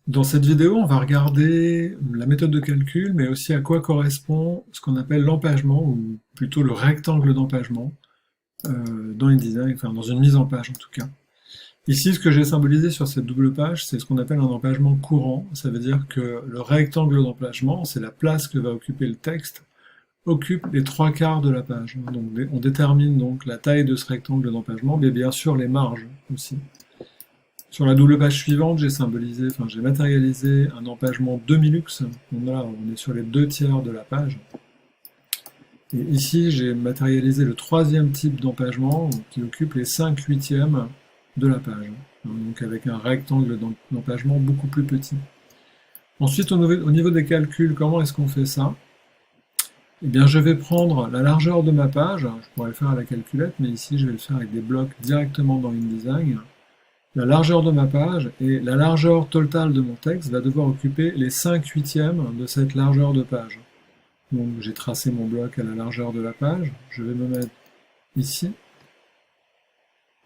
Dans cette vidéo, on va regarder la méthode de calcul, mais aussi à quoi correspond ce qu'on appelle l'empagement, ou plutôt le rectangle d'empagement, dans InDesign, enfin dans une mise en page en tout cas. Ici, ce que j'ai symbolisé sur cette double page, c'est ce qu'on appelle un empagement courant. Ça veut dire que le rectangle d'empagement, c'est la place que va occuper le texte, occupe les trois quarts de la page. Donc on détermine donc la taille de ce rectangle d'empagement, mais bien sûr les marges aussi. Sur la double page suivante, j'ai matérialisé un empagement demi-luxe. Donc là, on est sur les 2/3 de la page. Et ici, j'ai matérialisé le troisième type d'empagement qui occupe les 5/8 de la page. Donc avec un rectangle d'empagement beaucoup plus petit. Ensuite, au niveau des calculs, comment est-ce qu'on fait ça? Eh bien, je vais prendre la largeur de ma page. Je pourrais le faire à la calculette, mais ici, je vais le faire avec des blocs directement dans InDesign. La largeur de ma page et la largeur totale de mon texte va devoir occuper les 5/8 de cette largeur de page. Donc j'ai tracé mon bloc à la largeur de la page, je vais me mettre ici,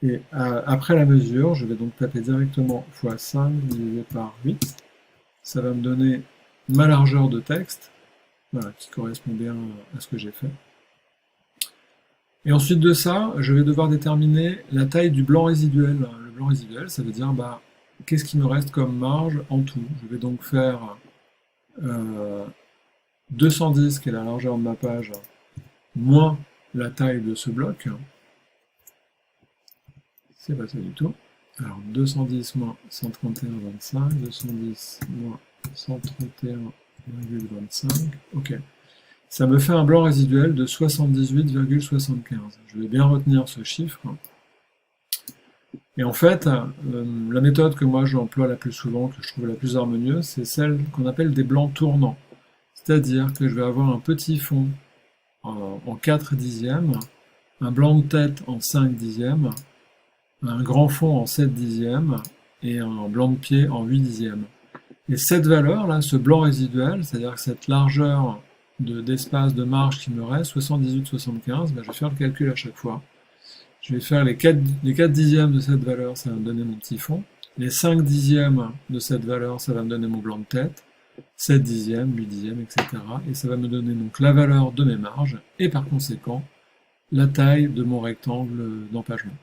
et après la mesure, je vais donc taper directement x 5 divisé par 8. Ça va me donner ma largeur de texte, voilà, qui correspond bien à ce que j'ai fait. Et ensuite de ça, je vais devoir déterminer la taille du blanc résiduel. Le blanc résiduel, ça veut dire qu'est-ce qui me reste comme marge en tout. Je vais donc faire 210, qui est la largeur de ma page, moins la taille de ce bloc. C'est pas ça du tout. Alors 210 moins 131,25, 210 moins 131,25, ok. Ça me fait un blanc résiduel de 78,75. Je vais bien retenir ce chiffre. Et en fait, la méthode que moi j'emploie la plus souvent, que je trouve la plus harmonieuse, c'est celle qu'on appelle des blancs tournants. C'est-à-dire que je vais avoir un petit fond en 4 dixièmes, un blanc de tête en 5 dixièmes, un grand fond en 7 dixièmes et un blanc de pied en 8 dixièmes. Et cette valeur-là, ce blanc résiduel, c'est-à-dire que cette largeur d'espace de marge qui me reste, 78,75, je vais faire le calcul à chaque fois. Je vais faire les 4 dixièmes de cette valeur, ça va me donner mon petit fond. Les 5 dixièmes de cette valeur, ça va me donner mon blanc de tête. 7 dixièmes, 8 dixièmes, etc. Et ça va me donner donc la valeur de mes marges, et par conséquent, la taille de mon rectangle d'empagement.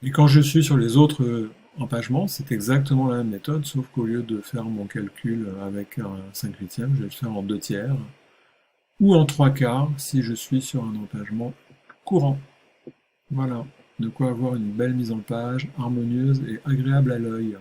Et quand je suis sur les autres empagements, c'est exactement la même méthode, sauf qu'au lieu de faire mon calcul avec un 5/8, je vais le faire en 2/3, ou en 3/4 si je suis sur un empagement courant. Voilà, de quoi avoir une belle mise en page, harmonieuse et agréable à l'œil.